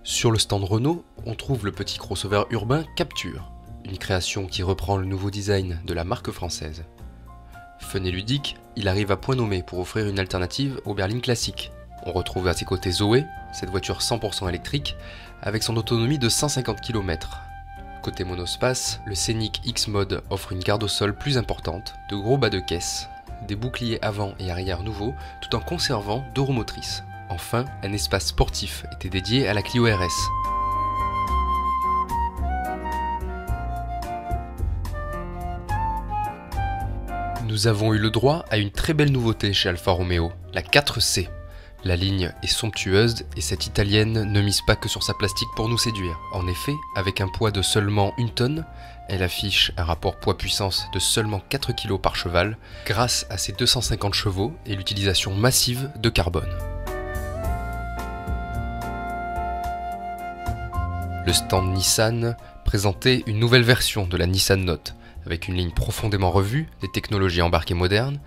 Sur le stand Renault, on trouve le petit crossover urbain Capture, une création qui reprend le nouveau design de la marque française. Fun et ludique, il arrive à point nommé pour offrir une alternative au berline classique. On retrouve à ses côtés Zoé, cette voiture 100% électrique, avec son autonomie de 150 km. Côté monospace, le Scénic X-Mode offre une garde au sol plus importante, de gros bas de caisse, des boucliers avant et arrière nouveaux, tout en conservant 2 roues motrices. Enfin, un espace sportif était dédié à la Clio RS. Nous avons eu le droit à une très belle nouveauté chez Alfa Romeo, la 4C. La ligne est somptueuse et cette italienne ne mise pas que sur sa plastique pour nous séduire. En effet, avec un poids de seulement 1 tonne, elle affiche un rapport poids-puissance de seulement 4 kg par cheval grâce à ses 250 chevaux et l'utilisation massive de carbone. Le stand Nissan présentait une nouvelle version de la Nissan Note, avec une ligne profondément revue, des technologies embarquées modernes.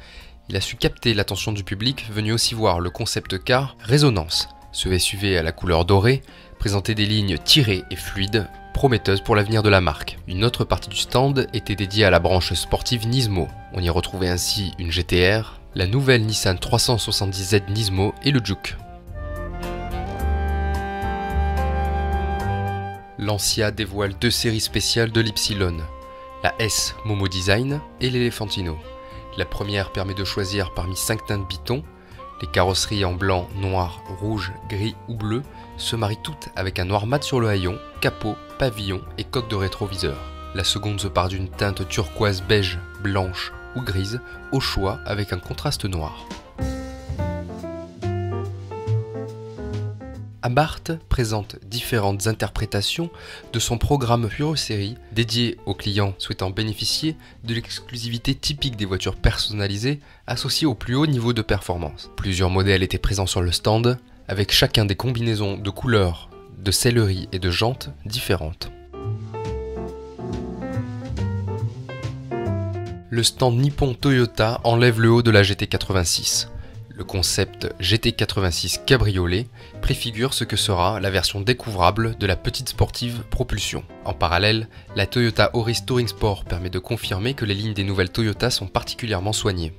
Il a su capter l'attention du public venu aussi voir le concept car Résonance. Ce SUV à la couleur dorée présentait des lignes tirées et fluides, prometteuses pour l'avenir de la marque. Une autre partie du stand était dédiée à la branche sportive Nismo. On y retrouvait ainsi une GT-R, la nouvelle Nissan 370Z Nismo et le Juke. Lancia dévoile 2 séries spéciales de l'Ypsilon, la S Momo Design et l'Elefantino. La première permet de choisir parmi 5 teintes Biton. Les carrosseries en blanc, noir, rouge, gris ou bleu se marient toutes avec un noir mat sur le haillon, capot, pavillon et coque de rétroviseur. La seconde se part d'une teinte turquoise beige, blanche ou grise, au choix avec un contraste noir. Abarth présente différentes interprétations de son programme Pure Série dédié aux clients souhaitant bénéficier de l'exclusivité typique des voitures personnalisées associées au plus haut niveau de performance. Plusieurs modèles étaient présents sur le stand avec chacun des combinaisons de couleurs, de sellerie et de jantes différentes. Le stand Nippon Toyota enlève le haut de la GT86. Le concept GT86 Cabriolet préfigure ce que sera la version découvrable de la petite sportive propulsion. En parallèle, la Toyota Auris Touring Sport permet de confirmer que les lignes des nouvelles Toyota sont particulièrement soignées.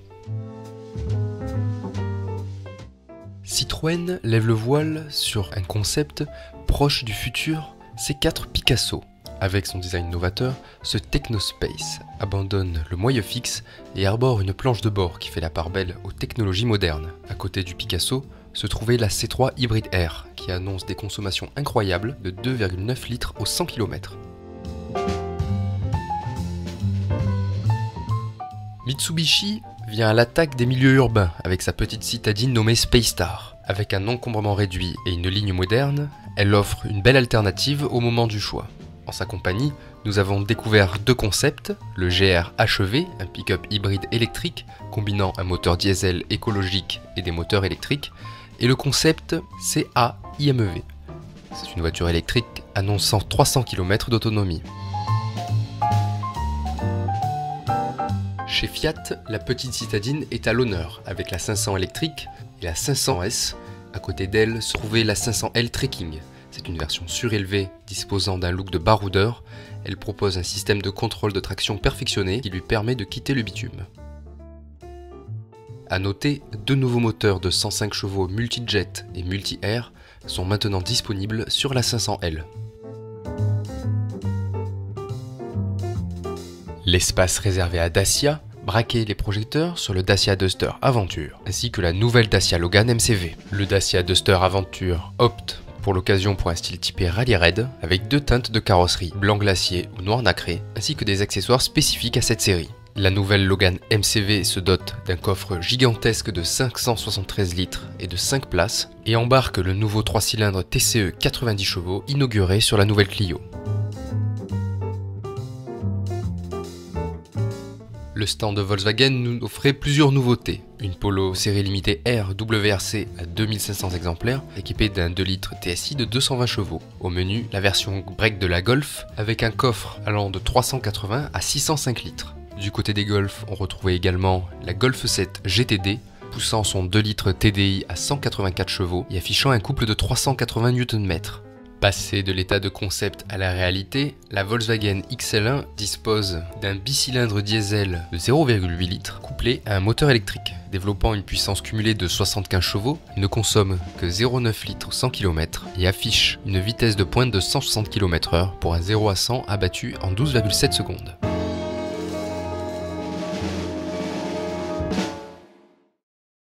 Citroën lève le voile sur un concept proche du futur C4 Picasso. Avec son design novateur, ce Technospace abandonne le moyeu fixe et arbore une planche de bord qui fait la part belle aux technologies modernes. À côté du Picasso se trouvait la C3 Hybrid R qui annonce des consommations incroyables de 2,9 litres au 100 km. Mitsubishi vient à l'attaque des milieux urbains avec sa petite citadine nommée Space Star. Avec un encombrement réduit et une ligne moderne, elle offre une belle alternative au moment du choix. En sa compagnie, nous avons découvert 2 concepts, le GR HEV, un pick-up hybride électrique combinant un moteur diesel écologique et des moteurs électriques, et le concept CA IMEV. C'est une voiture électrique annonçant 300 km d'autonomie. Chez Fiat, la petite citadine est à l'honneur avec la 500 électrique et la 500S. À côté d'elle se trouvait la 500L Trekking. C'est une version surélevée disposant d'un look de baroudeur. Elle propose un système de contrôle de traction perfectionné qui lui permet de quitter le bitume. A noter, 2 nouveaux moteurs de 105 chevaux multi-jet et multi-air sont maintenant disponibles sur la 500L. L'espace réservé à Dacia braquait les projecteurs sur le Dacia Duster Aventure ainsi que la nouvelle Dacia Logan MCV. Le Dacia Duster Aventure opte pour l'occasion pour un style typé rallye raid avec 2 teintes de carrosserie, blanc glacier ou noir nacré, ainsi que des accessoires spécifiques à cette série. La nouvelle Logan MCV se dote d'un coffre gigantesque de 573 litres et de 5 places et embarque le nouveau 3 cylindres TCE 90 chevaux inauguré sur la nouvelle Clio. Le stand de Volkswagen nous offrait plusieurs nouveautés. Une Polo série limitée R WRC à 2500 exemplaires, équipée d'un 2 litres TSI de 220 chevaux. Au menu, la version break de la Golf, avec un coffre allant de 380 à 605 litres. Du côté des Golf, on retrouvait également la Golf 7 GTD, poussant son 2 litres TDI à 184 chevaux et affichant un couple de 380 Nm. Passé de l'état de concept à la réalité, la Volkswagen XL1 dispose d'un bicylindre diesel de 0,8 litres couplé à un moteur électrique. Développant une puissance cumulée de 75 chevaux, il ne consomme que 0,9 litres 100 km et affiche une vitesse de pointe de 160 km/h pour un 0 à 100 abattu en 12,7 secondes.